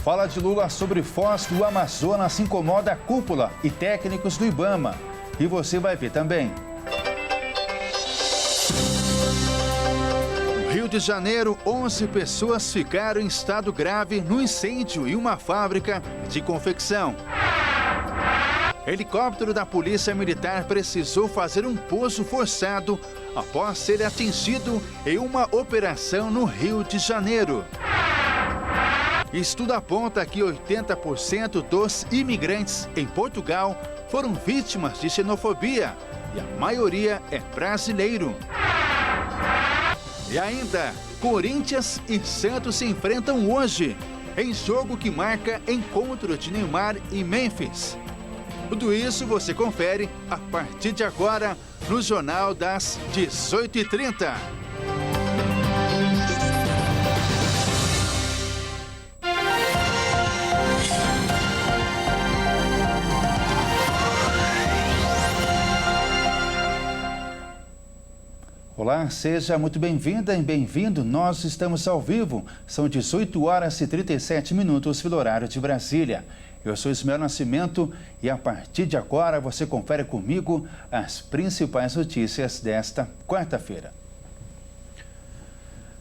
Fala de Lula sobre Foz do Amazonas incomoda a cúpula e técnicos do IBAMA. E você vai ver também. No Rio de Janeiro, 11 pessoas ficaram em estado grave no incêndio em uma fábrica de confecção. Helicóptero da Polícia Militar precisou fazer um pouso forçado após ser atingido em uma operação no Rio de Janeiro. Estudo aponta que 80% dos imigrantes em Portugal foram vítimas de xenofobia e a maioria é brasileiro. E ainda, Corinthians e Santos se enfrentam hoje, em jogo que marca encontro de Neymar e Memphis. Tudo isso você confere a partir de agora no Jornal das 18h30. Olá, seja muito bem-vinda e bem-vindo. Nós estamos ao vivo. São 18 horas e 37 minutos pelo horário de Brasília. Eu sou Ismael Nascimento e a partir de agora você confere comigo as principais notícias desta quarta-feira.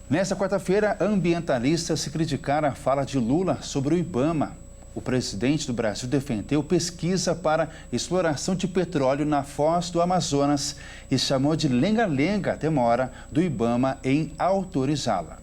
Nesta quarta-feira, ambientalistas criticaram a fala de Lula sobre o IBAMA. O presidente do Brasil defendeu pesquisa para exploração de petróleo na Foz do Amazonas e chamou de lenga-lenga a demora do IBAMA em autorizá-la.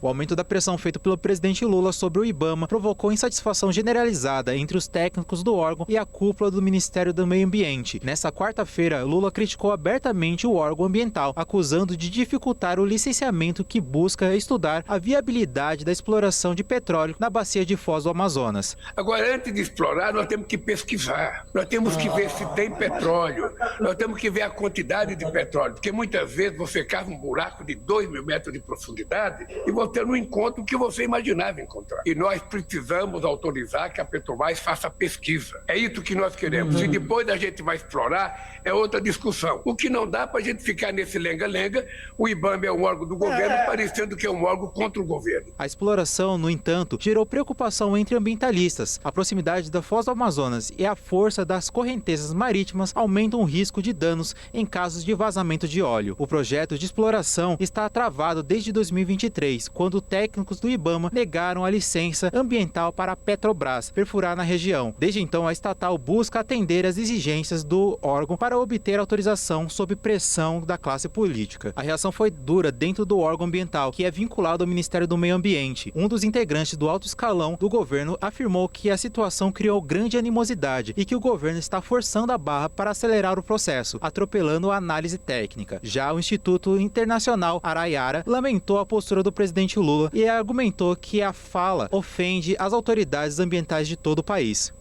O aumento da pressão feito pelo presidente Lula sobre o IBAMA provocou insatisfação generalizada entre os técnicos do órgão e a cúpula do Ministério do Meio Ambiente. Nesta quarta-feira, Lula criticou abertamente o órgão ambiental, acusando de dificultar o licenciamento que busca estudar a viabilidade da exploração de petróleo na bacia de Foz do Amazonas. Agora, antes de explorar, nós temos que pesquisar. Nós temos que ver se tem petróleo. Nós temos que ver a quantidade de petróleo. Porque muitas vezes você cava um buraco de 2.000 metros de profundidade e você não encontra o que você imaginava encontrar. E nós precisamos autorizar que a Petrobras faça pesquisa. É isso que nós queremos. E depois a gente vai explorar, é outra discussão. O que não dá para a gente ficar nesse lenga-lenga, o IBAMA é um órgão do governo, parecendo que é um órgão contra o governo. A exploração, no entanto, gerou preocupação entre ambientalistas. A proximidade da Foz do Amazonas e a força das correntezas marítimas aumentam o risco de danos em casos de vazamento de óleo. O projeto de exploração está travado desde 2023, quando técnicos do IBAMA negaram a licença ambiental para a Petrobras perfurar na região. Desde então, a estatal busca atender às exigências do órgão para obter autorização sob pressão da classe política. A reação foi dura dentro do órgão ambiental, que é vinculado ao Ministério do Meio Ambiente. Um dos integrantes do alto escalão do governo afirmou que a situação criou grande animosidade e que o governo está forçando a barra para acelerar o processo, atropelando a análise técnica. Já o Instituto Internacional Araiara lamentou a postura do presidente Lula e argumentou que a fala ofende as autoridades ambientais de todo o país.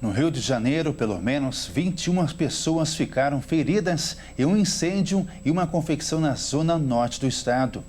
No Rio de Janeiro, pelo menos 21 pessoas ficaram feridas em um incêndio e uma confecção na zona norte do estado.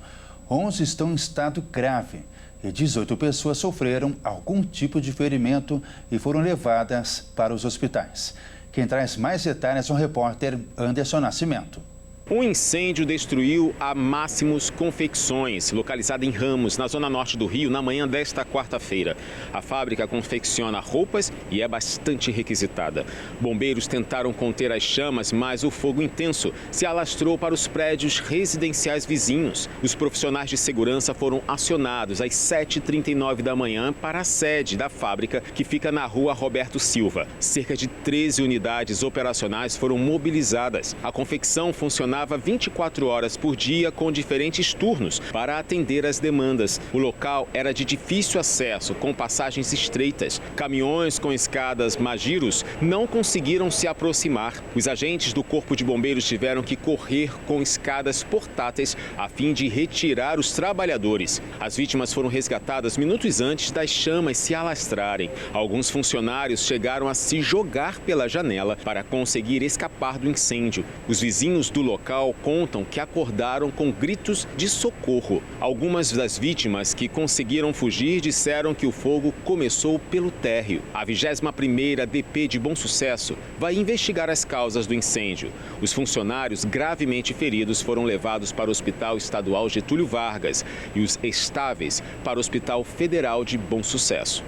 11 estão em estado grave e 18 pessoas sofreram algum tipo de ferimento e foram levadas para os hospitais. Quem traz mais detalhes é o repórter Anderson Nascimento. Um incêndio destruiu a Máximos Confecções, localizada em Ramos, na zona norte do Rio, na manhã desta quarta-feira. A fábrica confecciona roupas e é bastante requisitada. Bombeiros tentaram conter as chamas, mas o fogo intenso se alastrou para os prédios residenciais vizinhos. Os profissionais de segurança foram acionados às 7h39 da manhã para a sede da fábrica, que fica na rua Roberto Silva. Cerca de 13 unidades operacionais foram mobilizadas. A confecção funcionava 24 horas por dia com diferentes turnos para atender às demandas. O local era de difícil acesso, com passagens estreitas. Caminhões com escadas Magiros não conseguiram se aproximar. Os agentes do Corpo de Bombeiros tiveram que correr com escadas portáteis a fim de retirar os trabalhadores. As vítimas foram resgatadas minutos antes das chamas se alastrarem. Alguns funcionários chegaram a se jogar pela janela para conseguir escapar do incêndio. Os vizinhos do local local contam que acordaram com gritos de socorro. Algumas das vítimas que conseguiram fugir disseram que o fogo começou pelo térreo. A 21ª DP de Bom Sucesso vai investigar as causas do incêndio. Os funcionários gravemente feridos foram levados para o Hospital Estadual Getúlio Vargas e os estáveis para o Hospital Federal de Bom Sucesso.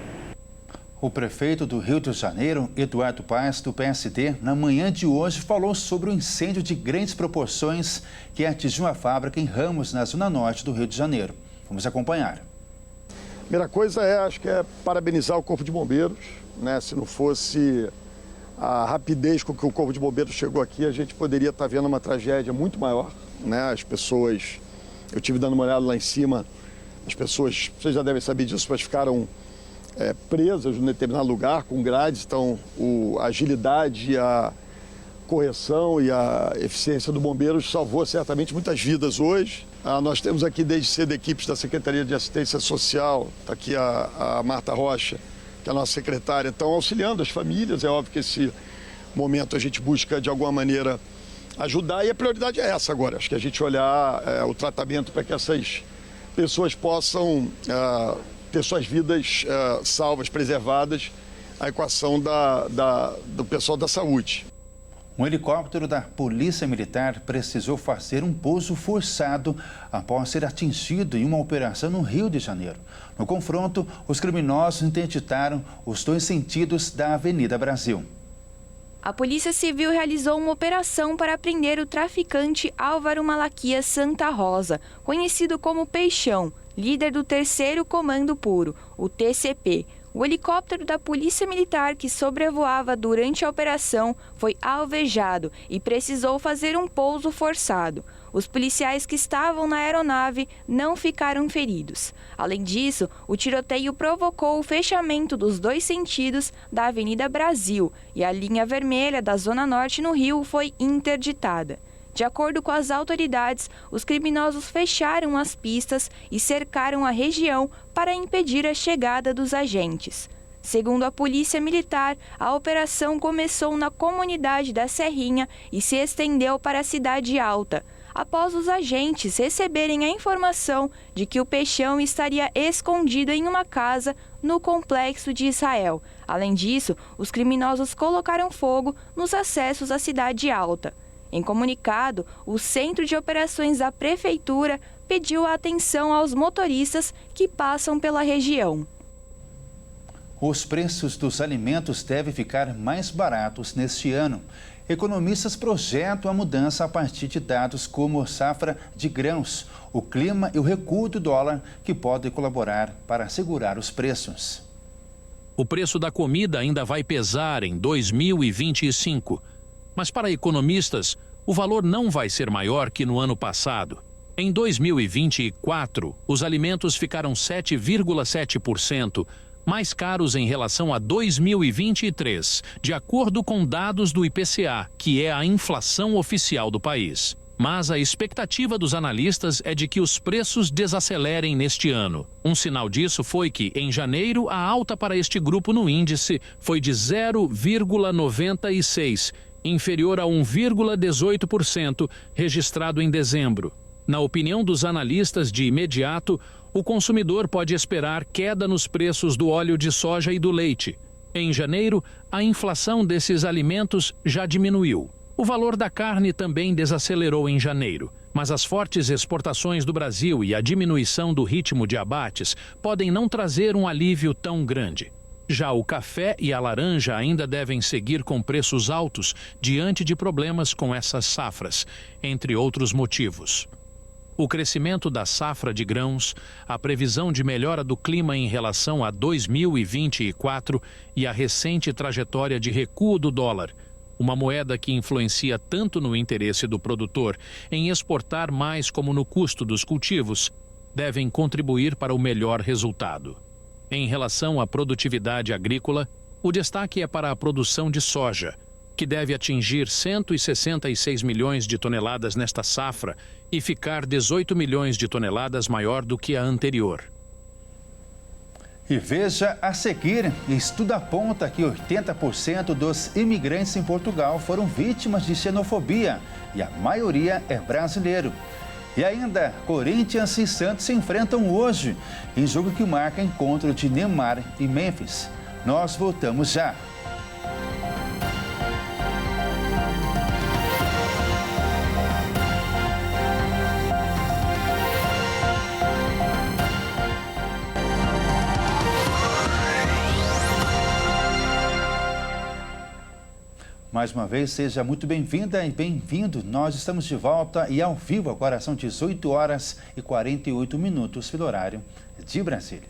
O prefeito do Rio de Janeiro, Eduardo Paes, do PSD, na manhã de hoje falou sobre o incêndio de grandes proporções que atingiu a fábrica em Ramos, na zona norte do Rio de Janeiro. Vamos acompanhar. Primeira coisa acho que é parabenizar o Corpo de Bombeiros, né? Se não fosse a rapidez com que o Corpo de Bombeiros chegou aqui, a gente poderia estar vendo uma tragédia muito maior, né? As pessoas, eu tive dando uma olhada lá em cima, as pessoas, vocês já devem saber disso, mas ficaram presas em um determinado lugar com grades, então a agilidade, a correção e a eficiência do bombeiro salvou certamente muitas vidas hoje. Nós temos aqui desde cedo equipes da Secretaria de Assistência Social, está aqui a Marta Rocha, que é a nossa secretária, estão auxiliando as famílias. É óbvio que esse momento a gente busca de alguma maneira ajudar e a prioridade é essa agora. Acho que a gente olhar o tratamento para que essas pessoas possam ter suas vidas salvas, preservadas, a equação do pessoal da saúde. Um helicóptero da Polícia Militar precisou fazer um pouso forçado após ser atingido em uma operação no Rio de Janeiro. No confronto, os criminosos interditaram os 2 sentidos da Avenida Brasil. A Polícia Civil realizou uma operação para prender o traficante Álvaro Malaquias Santa Rosa, conhecido como Peixão, líder do 3º Comando Puro, o TCP. O helicóptero da Polícia Militar que sobrevoava durante a operação foi alvejado e precisou fazer um pouso forçado. Os policiais que estavam na aeronave não ficaram feridos. Além disso, o tiroteio provocou o fechamento dos 2 sentidos da Avenida Brasil e a linha vermelha da Zona Norte no Rio foi interditada. De acordo com as autoridades, os criminosos fecharam as pistas e cercaram a região para impedir a chegada dos agentes. Segundo a Polícia Militar, a operação começou na comunidade da Serrinha e se estendeu para a Cidade Alta, após os agentes receberem a informação de que o Peixão estaria escondido em uma casa no Complexo de Israel. Além disso, os criminosos colocaram fogo nos acessos à Cidade Alta. Em comunicado, o Centro de Operações da Prefeitura pediu atenção aos motoristas que passam pela região. Os preços dos alimentos devem ficar mais baratos neste ano. Economistas projetam a mudança a partir de dados como safra de grãos, o clima e o recuo do dólar, que podem colaborar para segurar os preços. O preço da comida ainda vai pesar em 2025. Mas para economistas, o valor não vai ser maior que no ano passado. Em 2024, os alimentos ficaram 7,7% mais caros em relação a 2023, de acordo com dados do IPCA, que é a inflação oficial do país. Mas a expectativa dos analistas é de que os preços desacelerem neste ano. Um sinal disso foi que, em janeiro, a alta para este grupo no índice foi de 0,96%, inferior a 1,18% registrado em dezembro. Na opinião dos analistas, de imediato, o consumidor pode esperar queda nos preços do óleo de soja e do leite. Em janeiro, a inflação desses alimentos já diminuiu. O valor da carne também desacelerou em janeiro, mas as fortes exportações do Brasil e a diminuição do ritmo de abates podem não trazer um alívio tão grande. Já o café e a laranja ainda devem seguir com preços altos diante de problemas com essas safras, entre outros motivos. O crescimento da safra de grãos, a previsão de melhora do clima em relação a 2024 e a recente trajetória de recuo do dólar, uma moeda que influencia tanto no interesse do produtor em exportar mais como no custo dos cultivos, devem contribuir para o melhor resultado. Em relação à produtividade agrícola, o destaque é para a produção de soja, que deve atingir 166 milhões de toneladas nesta safra e ficar 18 milhões de toneladas maior do que a anterior. E veja a seguir, estudo aponta que 80% dos imigrantes em Portugal foram vítimas de xenofobia e a maioria é brasileiro. E ainda, Corinthians e Santos se enfrentam hoje, em jogo que marca encontro de Neymar e Memphis. Nós voltamos já. Mais uma vez, seja muito bem-vinda e bem-vindo. Nós estamos de volta e ao vivo, agora são 18 horas e 48 minutos pelo horário de Brasília.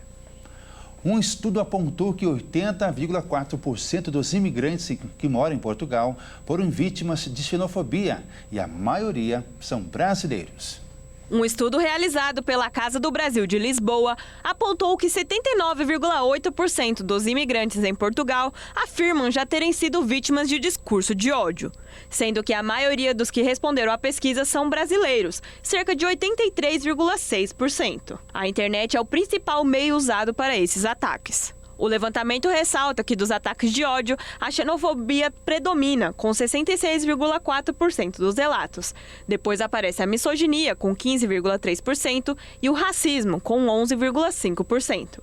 Um estudo apontou que 80,4% dos imigrantes que moram em Portugal foram vítimas de xenofobia e a maioria são brasileiros. Um estudo realizado pela Casa do Brasil de Lisboa apontou que 79,8% dos imigrantes em Portugal afirmam já terem sido vítimas de discurso de ódio, sendo que a maioria dos que responderam à pesquisa são brasileiros, cerca de 83,6%. A internet é o principal meio usado para esses ataques. O levantamento ressalta que dos ataques de ódio, a xenofobia predomina, com 66,4% dos relatos. Depois aparece a misoginia, com 15,3%, e o racismo, com 11,5%.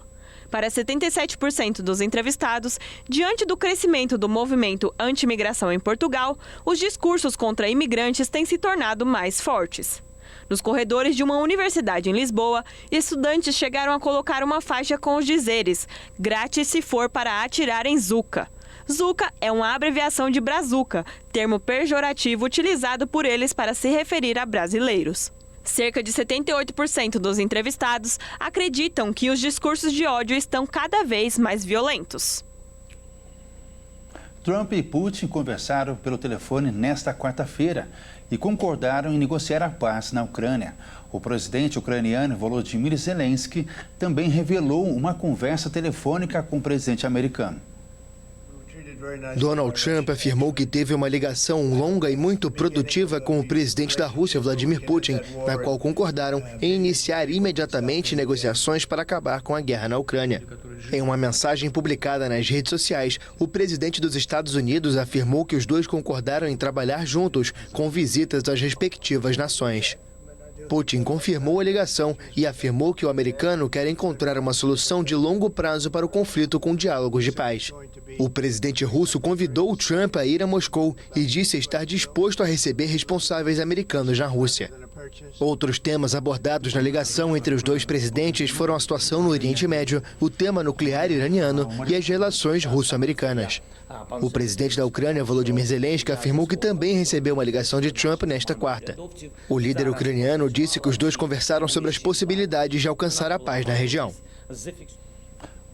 Para 77% dos entrevistados, diante do crescimento do movimento anti-imigração em Portugal, os discursos contra imigrantes têm se tornado mais fortes. Nos corredores de uma universidade em Lisboa, estudantes chegaram a colocar uma faixa com os dizeres "Grátis se for para atirar em Zuca". Zuca é uma abreviação de brazuca, termo pejorativo utilizado por eles para se referir a brasileiros. Cerca de 78% dos entrevistados acreditam que os discursos de ódio estão cada vez mais violentos. Trump e Putin conversaram pelo telefone nesta quarta-feira e concordaram em negociar a paz na Ucrânia. O presidente ucraniano Volodymyr Zelensky também revelou uma conversa telefônica com o presidente americano. Donald Trump afirmou que teve uma ligação longa e muito produtiva com o presidente da Rússia, Vladimir Putin, na qual concordaram em iniciar imediatamente negociações para acabar com a guerra na Ucrânia. Em uma mensagem publicada nas redes sociais, o presidente dos Estados Unidos afirmou que os dois concordaram em trabalhar juntos com visitas às respectivas nações. Putin confirmou a ligação e afirmou que o americano quer encontrar uma solução de longo prazo para o conflito com diálogos de paz. O presidente russo convidou Trump a ir a Moscou e disse estar disposto a receber responsáveis americanos na Rússia. Outros temas abordados na ligação entre os dois presidentes foram a situação no Oriente Médio, o tema nuclear iraniano e as relações russo-americanas. O presidente da Ucrânia, Volodymyr Zelensky, afirmou que também recebeu uma ligação de Trump nesta quarta. O líder ucraniano disse que os dois conversaram sobre as possibilidades de alcançar a paz na região.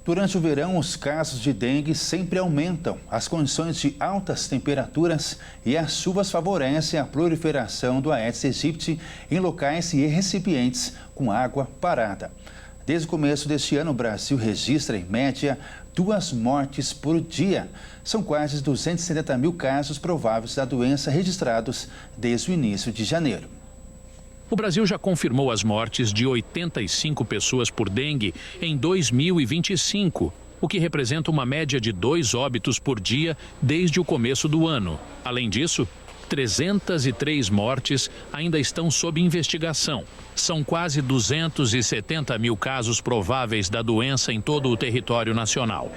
Durante o verão, os casos de dengue sempre aumentam. As condições de altas temperaturas e as chuvas favorecem a proliferação do Aedes aegypti em locais e recipientes com água parada. Desde o começo deste ano, o Brasil registra, em média, 2 mortes por dia. São quase 270 mil casos prováveis da doença registrados desde o início de janeiro. O Brasil já confirmou as mortes de 85 pessoas por dengue em 2025, o que representa uma média de 2 óbitos por dia desde o começo do ano. Além disso, 303 mortes ainda estão sob investigação. São quase 270 mil casos prováveis da doença em todo o território nacional.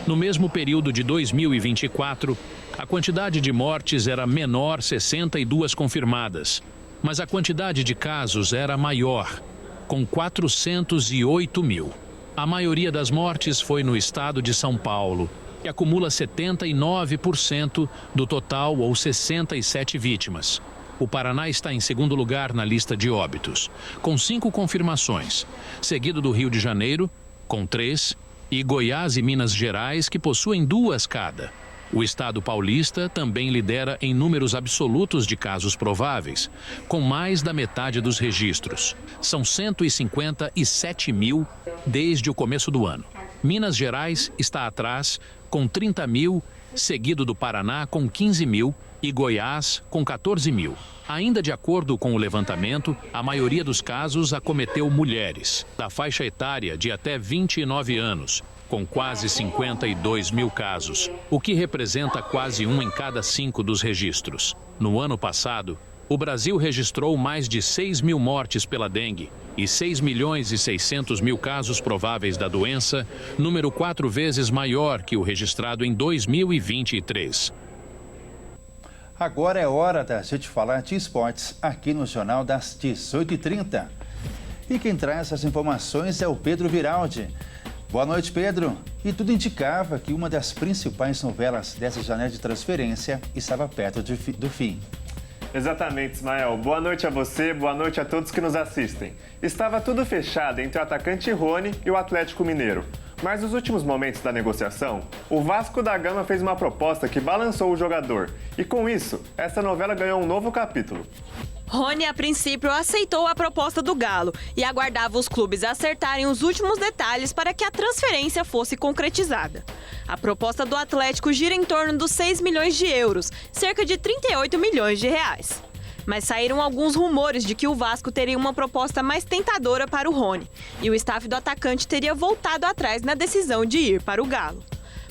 No mesmo período de 2024, a quantidade de mortes era menor, 62 confirmadas. Mas a quantidade de casos era maior, com 408 mil. A maioria das mortes foi no estado de São Paulo, que acumula 79% do total, ou 67 vítimas. O Paraná está em segundo lugar na lista de óbitos, com 5 confirmações, seguido do Rio de Janeiro, com 3, e Goiás e Minas Gerais, que possuem 2 cada. O estado paulista também lidera em números absolutos de casos prováveis, com mais da metade dos registros. São 157 mil desde o começo do ano. Minas Gerais está atrás, com 30 mil, seguido do Paraná, com 15 mil, e Goiás, com 14 mil. Ainda de acordo com o levantamento, a maioria dos casos acometeu mulheres, da faixa etária de até 29 anos, com quase 52 mil casos, o que representa quase 1 em cada 5 dos registros. No ano passado, o Brasil registrou mais de 6 mil mortes pela dengue e 6.600.000 casos prováveis da doença, número 4 vezes maior que o registrado em 2023. Agora é hora da gente falar de esportes aqui no Jornal das 18h30. E quem traz as informações é o Pedro Viraldi. Boa noite, Pedro. E tudo indicava que uma das principais novelas dessa janela de transferência estava perto do fim. Exatamente, Ismael. Boa noite a você, boa noite a todos que nos assistem. Estava tudo fechado entre o atacante Rony e o Atlético Mineiro. Mas nos últimos momentos da negociação, o Vasco da Gama fez uma proposta que balançou o jogador. E com isso, essa novela ganhou um novo capítulo. Rony, a princípio, aceitou a proposta do Galo e aguardava os clubes acertarem os últimos detalhes para que a transferência fosse concretizada. A proposta do Atlético gira em torno dos 6 milhões de euros, cerca de 38 milhões de reais. Mas saíram alguns rumores de que o Vasco teria uma proposta mais tentadora para o Rony e o staff do atacante teria voltado atrás na decisão de ir para o Galo.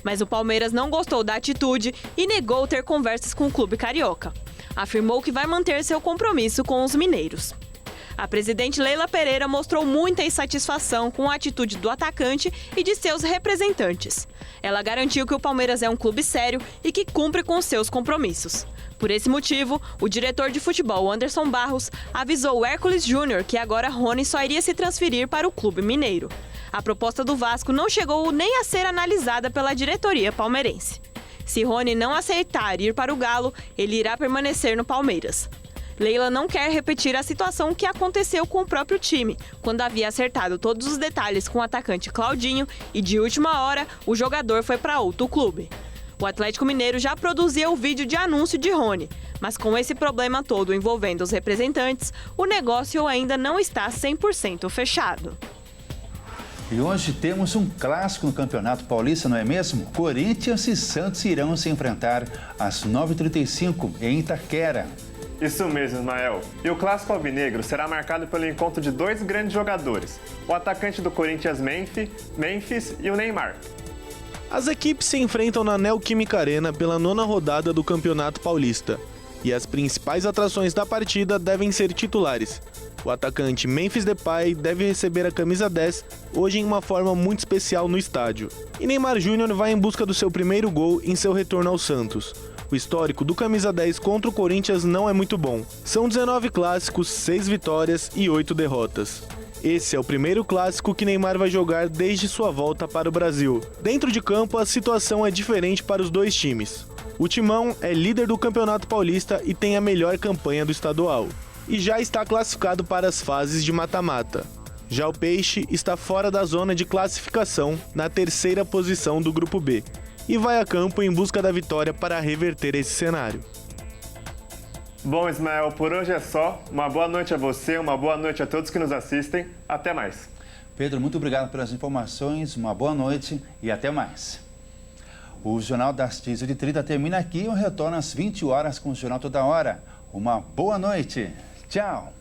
Mas o Palmeiras não gostou da atitude e negou ter conversas com o clube carioca. Afirmou que vai manter seu compromisso com os mineiros. A presidente Leila Pereira mostrou muita insatisfação com a atitude do atacante e de seus representantes. Ela garantiu que o Palmeiras é um clube sério e que cumpre com seus compromissos. Por esse motivo, o diretor de futebol Anderson Barros avisou o Hércules Júnior que agora Rony só iria se transferir para o clube mineiro. A proposta do Vasco não chegou nem a ser analisada pela diretoria palmeirense. Se Rony não aceitar ir para o Galo, ele irá permanecer no Palmeiras. Leila não quer repetir a situação que aconteceu com o próprio time, quando havia acertado todos os detalhes com o atacante Claudinho e, de última hora, o jogador foi para outro clube. O Atlético Mineiro já produzia o vídeo de anúncio de Rony, mas com esse problema todo envolvendo os representantes, o negócio ainda não está 100% fechado. E hoje temos um clássico no Campeonato Paulista, não é mesmo? Corinthians e Santos irão se enfrentar às 9h35 em Itaquera. Isso mesmo, Ismael. E o clássico alvinegro será marcado pelo encontro de 2 grandes jogadores, o atacante do Corinthians Memphis e o Neymar. As equipes se enfrentam na Neoquímica Arena pela 9ª rodada do Campeonato Paulista. E as principais atrações da partida devem ser titulares. O atacante Memphis Depay deve receber a camisa 10 hoje em uma forma muito especial no estádio. E Neymar Júnior vai em busca do seu primeiro gol em seu retorno ao Santos. O histórico do camisa 10 contra o Corinthians não é muito bom. São 19 clássicos, 6 vitórias e 8 derrotas. Esse é o primeiro clássico que Neymar vai jogar desde sua volta para o Brasil. Dentro de campo, a situação é diferente para os dois times. O Timão é líder do Campeonato Paulista e tem a melhor campanha do estadual. E já está classificado para as fases de mata-mata. Já o Peixe está fora da zona de classificação, na 3ª posição do Grupo B, e vai a campo em busca da vitória para reverter esse cenário. Bom, Ismael, por hoje é só. Uma boa noite a você, uma boa noite a todos que nos assistem. Até mais. Pedro, muito obrigado pelas informações, uma boa noite e até mais. O Jornal das 18h30 termina aqui e eu retorno às 20 horas com o Jornal Toda Hora. Uma boa noite. Tchau.